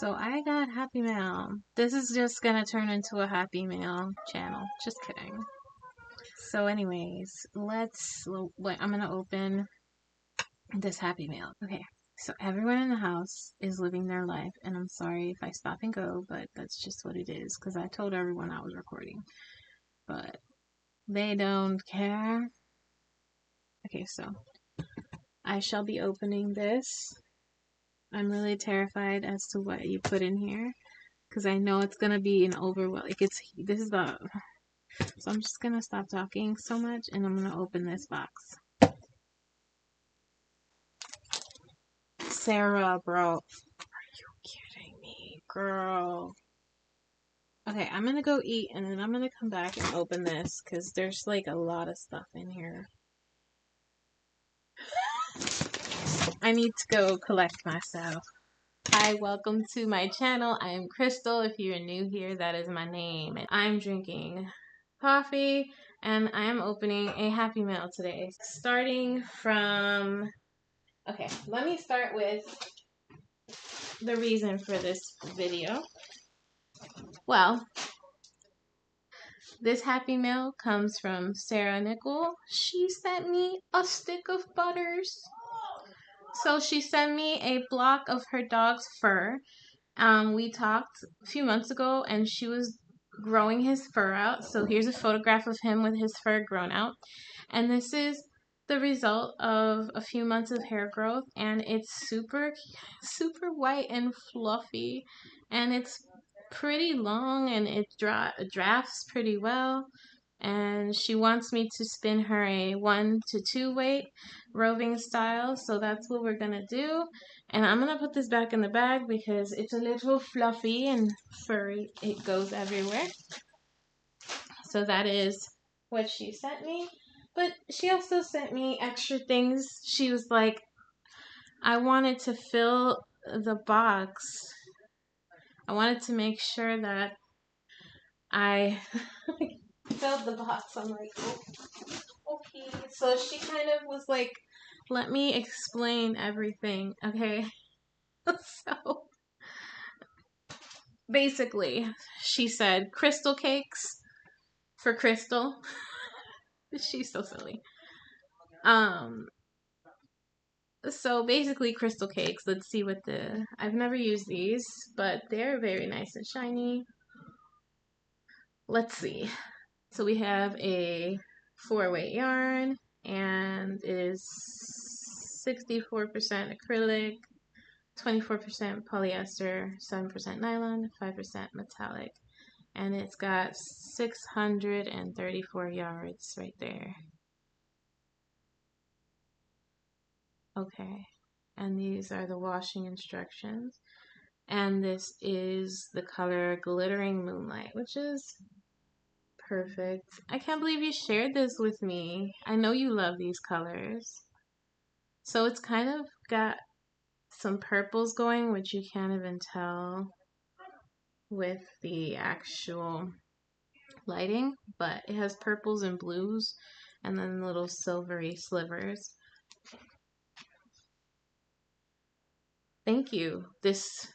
So I got Happy Mail. This is just gonna turn into a Happy Mail channel. Just kidding. So anyways, I'm gonna open this Happy Mail. Okay, so everyone in the house is living their life, and I'm sorry if I stop and go, but that's just what it is, because I told everyone I was recording. But they don't care. Okay, so I shall be opening this. I'm really terrified as to what you put in here, because I know it's gonna be an overwhelm. This is the. So I'm just gonna stop talking so much, and I'm gonna open this box. Sarah, bro, are you kidding me, girl? Okay, I'm gonna go eat, and then I'm gonna come back and open this, because there's like a lot of stuff in here. I need to go collect myself. Hi, welcome to my channel. I am Crystal. If you're new here, that is my name. And I'm drinking coffee, and I am opening a Happy Mail today. Starting from... Okay, let me start with the reason for this video. Well, this Happy Mail comes from Sarah Nickel. She sent me a stick of butters. So she sent me a block of her dog's fur. We talked a few months ago, and she was growing his fur out. So here's a photograph of him with his fur grown out. And this is the result of a few months of hair growth, and it's super white and fluffy, and it's pretty long, and it drafts pretty well. And she wants me to spin her a 1 to 2 weight roving style, so that's what we're gonna do. And I'm gonna put this back in the bag because it's a little fluffy and furry. It goes everywhere. So that is what she sent me. But she also sent me extra things. She was like, I wanted to fill the box. I wanted to make sure that I filled the box. I'm like, oh, okay. So she kind of was like, let me explain everything, okay? So basically, she said crystal cakes for Crystal. She's so silly. So basically crystal cakes. Let's see what I've never used these, but they're very nice and shiny. Let's see. So we have a 4-weight yarn, and it is 64% acrylic, 24% polyester, 7% nylon, 5% metallic, and it's got 634 yards right there. Okay, and these are the washing instructions, and this is the color Glittering Moonlight, which is perfect. I can't believe you shared this with me. I know you love these colors. So it's kind of got some purples going, which you can't even tell with the actual lighting, but it has purples and blues and then little silvery slivers. Thank you. This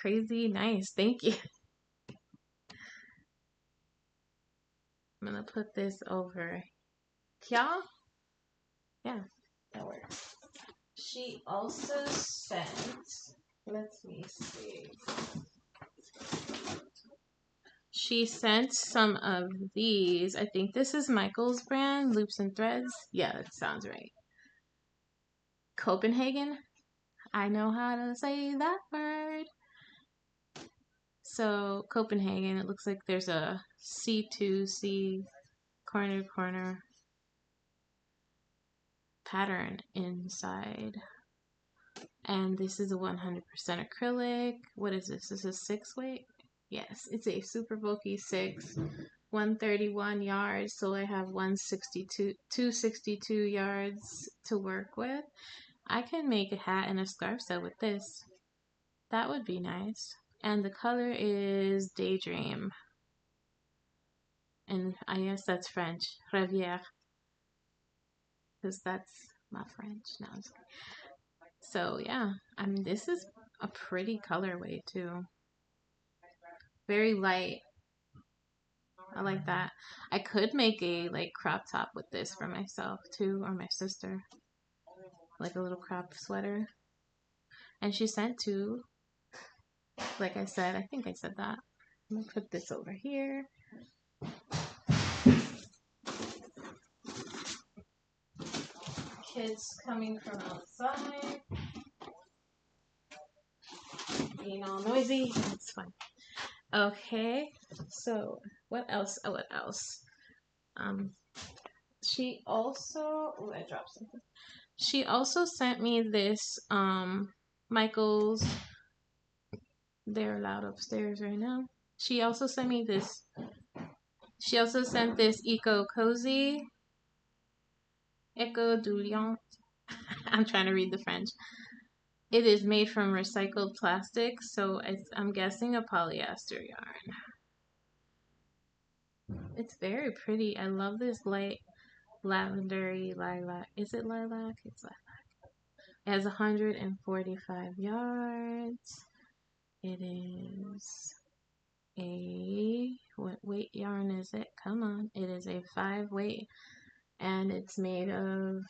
crazy nice. Thank you. I'm gonna put this over here. Yeah, that works. She also sent, let me see. She sent some of these. I think this is Michael's brand, Loops and Threads. Yeah, that sounds right. Copenhagen. I know how to say that word. So Copenhagen, it looks like there's a C2C corner to corner pattern inside. And this is a 100% acrylic. What is this? This is 6-weight? Yes, it's a super bulky 6, 131 yards. So I have 262 yards to work with. I can make a hat and a scarf set with this. That would be nice. And the color is Daydream. And I guess that's French. Rivière. Because that's my French. No, I'm just kidding. So yeah, I mean, this is a pretty colorway too. Very light. I like that. I could make a like crop top with this for myself too, or my sister. Like a little crop sweater. And she sent two. Like I said, I think I said that. I'm gonna put this over here. Kids coming from outside. Being all noisy. It's fine. Okay. So what else? Oh, what else? She also I dropped something. She also sent me this Michael's. They're loud upstairs right now. She also sent me this. She also sent this Eco Cozy. Eco Douillant. I'm trying to read the French. It is made from recycled plastic, so I'm guessing a polyester yarn. It's very pretty. I love this light lavendery lilac. Is it lilac? It's lilac. It has 145 yards. It is a, what weight yarn is it? Come on. It is a 5 weight, and it's made of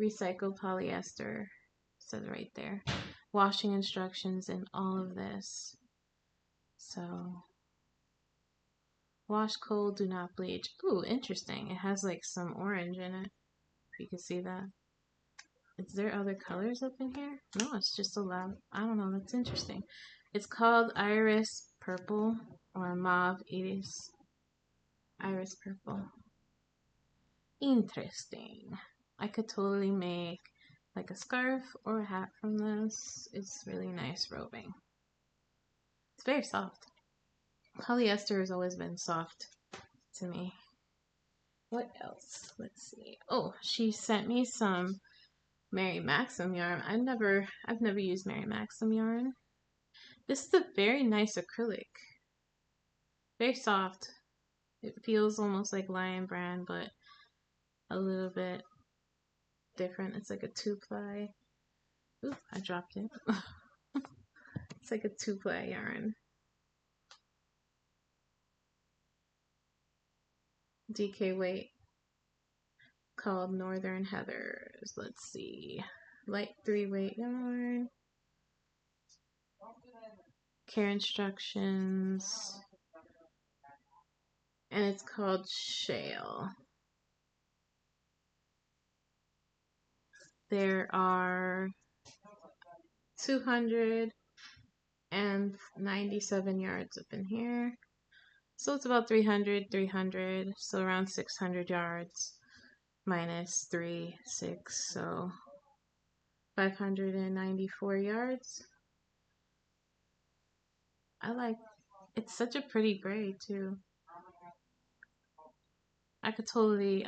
recycled polyester. It says right there. Washing instructions and all of this. So, wash cold, do not bleach. Ooh, interesting. It has like some orange in it. If you can see that. Is there other colors up in here? No, it's just a lot. I don't know. That's interesting. It's called Iris Purple or Mauve Iris Purple. Interesting. I could totally make like a scarf or a hat from this. It's really nice robing. It's very soft. Polyester has always been soft to me. What else? Let's see. Oh, she sent me some Mary Maxum yarn. I've never used Mary Maxum yarn. This is a very nice acrylic. Very soft. It feels almost like Lion Brand, but a little bit different. It's like a 2-ply. Ooh, I dropped it. It's like a 2-ply yarn. DK weight called Northern Heathers. Let's see. Light 3-weight yarn. Care instructions. And it's called Shawl. There are 297 yards up in here. So it's about 300, so around 600 yards minus 3, 6, so 594 yards. I like, it's such a pretty gray too. I could totally,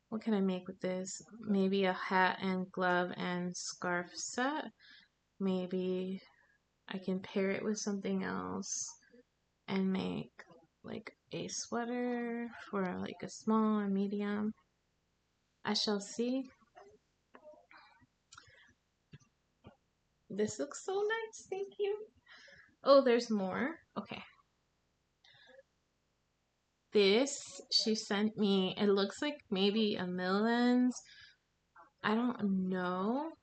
what can I make with this? Maybe a hat and glove and scarf set. Maybe I can pair it with something else and make like a sweater for like a small or medium. I shall see. This looks so nice. Thank you. Oh, there's more. Okay. This she sent me. It looks like maybe a Millens. I don't know.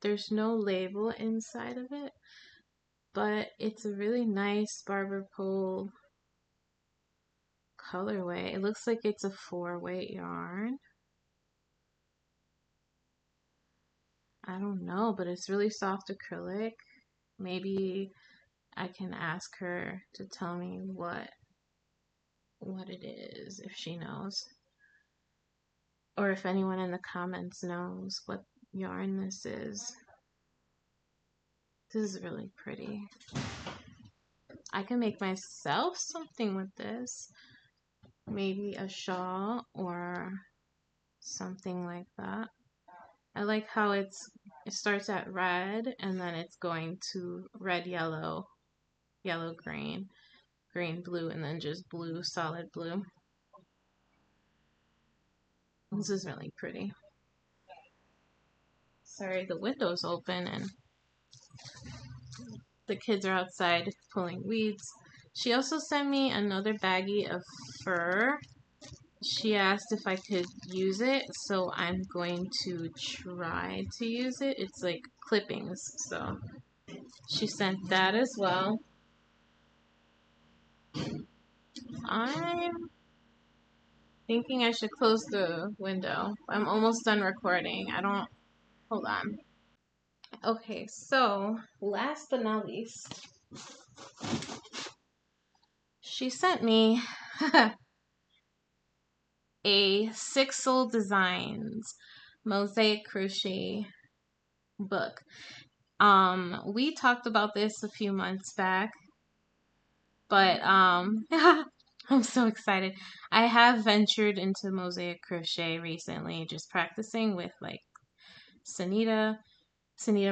There's no label inside of it, but it's a really nice Barber Pull colorway. It looks like it's a 4-weight yarn. I don't know, but it's really soft acrylic. Maybe I can ask her to tell me what it is if she knows. Or if anyone in the comments knows what yarn this is. This is really pretty. I can make myself something with this. Maybe a shawl or something like that. I like how it starts at red and then it's going to red, yellow, yellow, green, green, blue, and then just blue, solid blue. This is really pretty. Sorry, the window's open and The kids are outside pulling weeds. She also sent me another baggie of fur. She asked if I could use it, so I'm going to try to use it. It's like clippings, so she sent that as well. I'm thinking I should close the window. I'm almost done recording. Hold on. Okay, so last but not least, she sent me a Sixel Designs Mosaic Crochet book. We talked about this a few months back, but I'm so excited. I have ventured into Mosaic Crochet recently, just practicing with like Sanita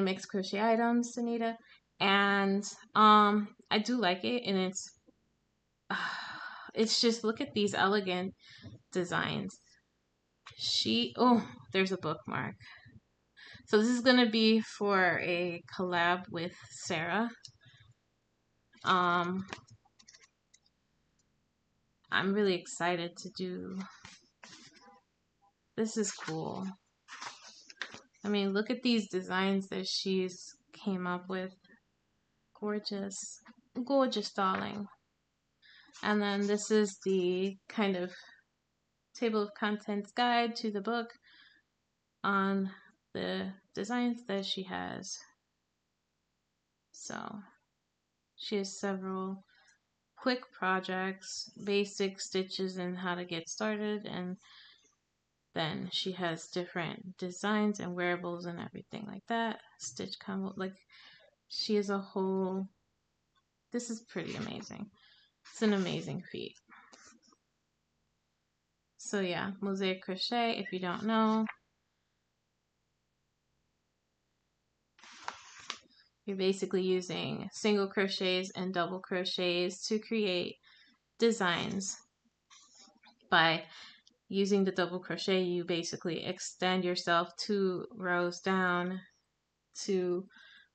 makes crochet items, Sanita, and I do like it, and it's just, look at these elegant designs. There's a bookmark. So this is gonna be for a collab with Sarah. I'm really excited to do. This is cool. I mean, look at these designs that she's came up with. Gorgeous, gorgeous, darling. And then this is the kind of table of contents guide to the book on the designs that she has. So she has several quick projects, basic stitches and how to get started, and then she has different designs and wearables and everything like that. Stitch combo, like she has a whole, this is pretty amazing. It's an amazing feat. So yeah, Mosaic Crochet, if you don't know, you're basically using single crochets and double crochets to create designs. By using the double crochet, you basically extend yourself 2 rows down to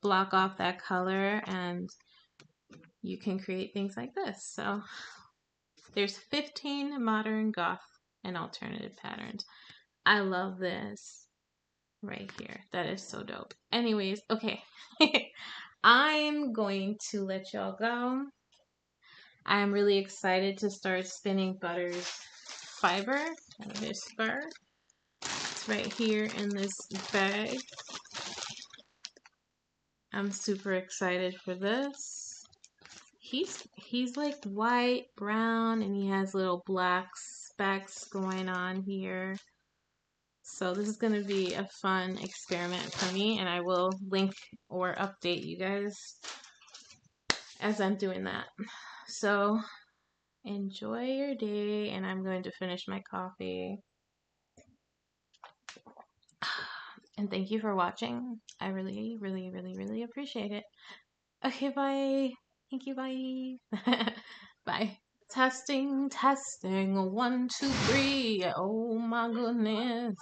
block off that color, and you can create things like this. So there's 15 modern, goth, and alternative patterns. I love this right here. That is so dope. Anyways, okay. I'm going to let y'all go. I'm really excited to start spinning Butter's fiber and his fur. It's right here in this bag. I'm super excited for this. He's like white, brown, and he has little black specks going on here. So this is going to be a fun experiment for me, and I will link or update you guys as I'm doing that. So enjoy your day, and I'm going to finish my coffee. And thank you for watching. I really, really, really, really appreciate it. Okay, bye. Thank you, bye. Bye. Testing, testing, 1, 2, 3. Oh my goodness.